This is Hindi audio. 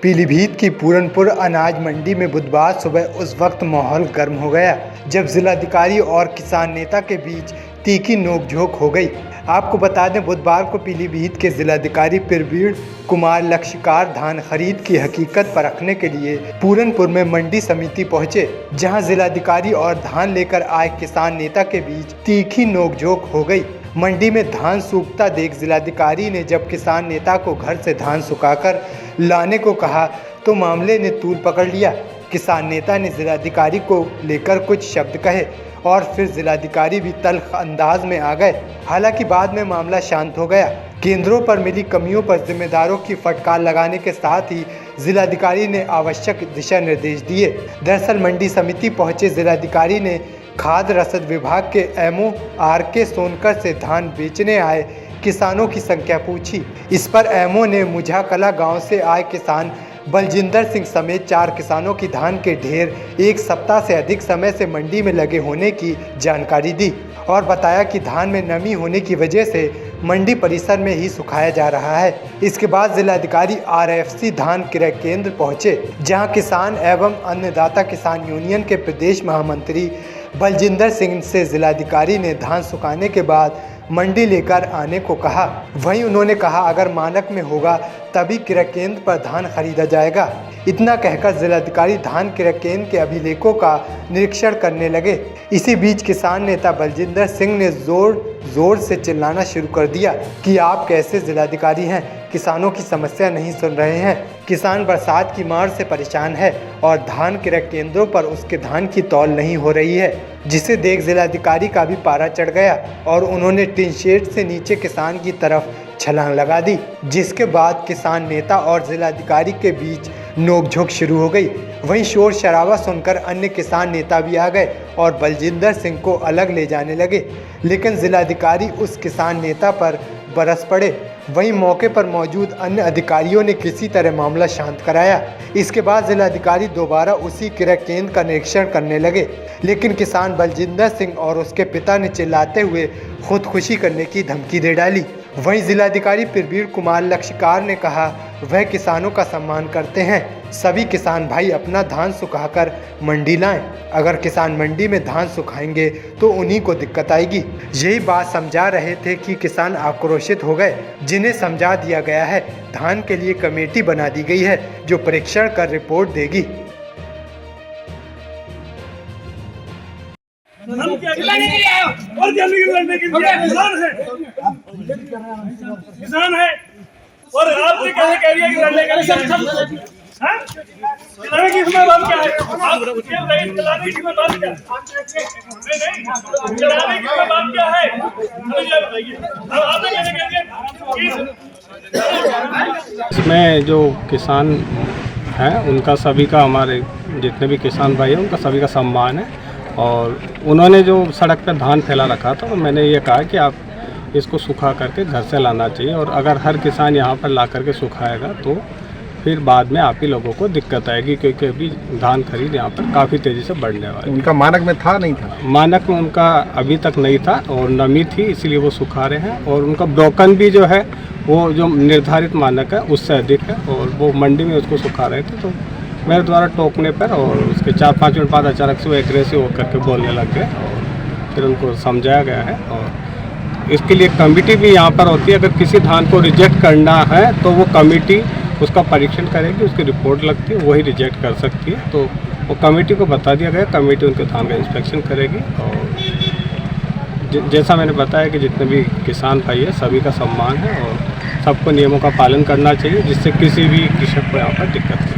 पीलीभीत की पूरनपुर अनाज मंडी में बुधवार सुबह उस वक्त माहौल गर्म हो गया जब जिलाधिकारी और किसान नेता के बीच तीखी नोकझोंक हो गई। आपको बता दें, बुधवार को पीलीभीत के जिलाधिकारी प्रवीण कुमार लक्षकार धान खरीद की हकीकत परखने के लिए पूरनपुर में मंडी समिति पहुंचे, जहां जिलाधिकारी और धान लेकर आए किसान नेता के बीच तीखी नोकझोंक हो गई। मंडी में धान सूखता देख जिलाधिकारी ने जब किसान नेता को घर से धान सुखाकर लाने को कहा तो मामले ने तूल पकड़ लिया। किसान नेता ने जिलाधिकारी को लेकर कुछ शब्द कहे और फिर जिलाधिकारी भी तल्ख अंदाज में आ गए। हालांकि बाद में मामला शांत हो गया। केंद्रों पर मिली कमियों पर जिम्मेदारों की फटकार लगाने के साथ ही जिलाधिकारी ने आवश्यक दिशा निर्देश दिए। दरअसल मंडी समिति पहुंचे जिलाधिकारी ने खाद्य रसद विभाग के एमओ RK सोनकर से धान बेचने आए किसानों की संख्या पूछी। इस पर एमओ ने मुझाकला गांव से आए किसान बलजिंदर सिंह समेत 4 किसानों की धान के ढेर एक सप्ताह से अधिक समय से मंडी में लगे होने की जानकारी दी और बताया कि धान में नमी होने की वजह से मंडी परिसर में ही सुखाया जा रहा है। इसके बाद जिलाधिकारी RFC धान क्रय केंद्र पहुंचे, जहां किसान एवं अन्नदाता किसान यूनियन के प्रदेश महामंत्री बलजिंदर सिंह से जिलाधिकारी ने धान सुखाने के बाद मंडी लेकर आने को कहा। वहीं उन्होंने कहा अगर मानक में होगा तभी क्रय केंद्र पर धान खरीदा जाएगा। इतना कहकर जिलाधिकारी धान क्रय केंद्र के अभिलेखों का निरीक्षण करने लगे। इसी बीच किसान नेता बलजिंदर सिंह ने जोर से चिल्लाना शुरू कर दिया कि आप कैसे जिलाधिकारी हैं, किसानों की समस्या नहीं सुन रहे हैं। किसान बरसात की मार से परेशान है और धान क्रय केंद्रों पर उसके धान की तौल नहीं हो रही है, जिसे देख जिलाधिकारी का भी पारा चढ़ गया और उन्होंने टिन शेड से नीचे किसान की तरफ छलांग लगा दी, जिसके बाद किसान नेता और जिलाधिकारी के बीच नोकझोंक शुरू हो गई। वहीं शोर शराबा सुनकर अन्य किसान नेता भी आ गए और बलजिंदर सिंह को अलग ले जाने लगे, लेकिन जिलाधिकारी उस किसान नेता पर बरस पड़े। वहीं मौके पर मौजूद अन्य अधिकारियों ने किसी तरह मामला शांत कराया। इसके बाद जिलाधिकारी दोबारा उसी क्रय केंद्र का निरीक्षण करने लगे, लेकिन किसान बलजिंदर सिंह और उसके पिता ने चिल्लाते हुए खुदकुशी करने की धमकी दे डाली। वहीं जिलाधिकारी प्रवीण कुमार लक्षकार ने कहा वह किसानों का सम्मान करते हैं, सभी किसान भाई अपना धान सुखाकर मंडी लाएं। अगर किसान मंडी में धान सुखाएंगे तो उन्हीं को दिक्कत आएगी। यही बात समझा रहे थे कि किसान आक्रोशित हो गए, जिन्हें समझा दिया गया है। धान के लिए कमेटी बना दी गई है जो परीक्षण कर रिपोर्ट देगी। किसान है और आपने कैसे कह दिया कि लड़ने का चलाने की इसमें बात क्या है? आप चलाने की इसमें बात क्या है? नहीं चलाने की इसमें बात क्या है? बताइए। अब आपने कैसे कह दिया? इसमें जो किसान हैं उनका सभी का, हमारे जितने भी किसान भाई हैं उनका सभी का सम्मान है। और उन्होंने जो सड़क पर धान फैला रखा था, मैंने ये कहा कि आप इसको सुखा करके घर से लाना चाहिए और अगर हर किसान यहाँ पर ला करके सुखाएगा तो फिर बाद में आप ही लोगों को दिक्कत आएगी, क्योंकि अभी धान खरीद यहाँ पर काफ़ी तेज़ी से बढ़ने वाली है। उनका मानक में था नहीं था? मानक में उनका अभी तक नहीं था और नमी थी, इसीलिए वो सुखा रहे हैं। और उनका ब्रोकन भी जो है वो जो निर्धारित मानक है उससे अधिक है और वो मंडी में उसको सुखा रहे थे। तो मेरे द्वारा टोकने पर और उसके 4-5 मिनट बाद अचानक से वो एग्रेसिव होकर के बोलने लग गए और फिर उनको समझाया गया है। और इसके लिए कमेटी भी यहाँ पर होती है। अगर किसी धान को रिजेक्ट करना है तो वो कमेटी उसका परीक्षण करेगी, उसकी रिपोर्ट लगती है, वही रिजेक्ट कर सकती है। तो वो कमेटी को बता दिया गया, कमेटी उनके धान का इंस्पेक्शन करेगी। और जैसा मैंने बताया कि जितने भी किसान भाई है सभी का सम्मान है और सबको नियमों का पालन करना चाहिए, जिससे किसी भी कृषक को यहाँ पर दिक्कत नहीं।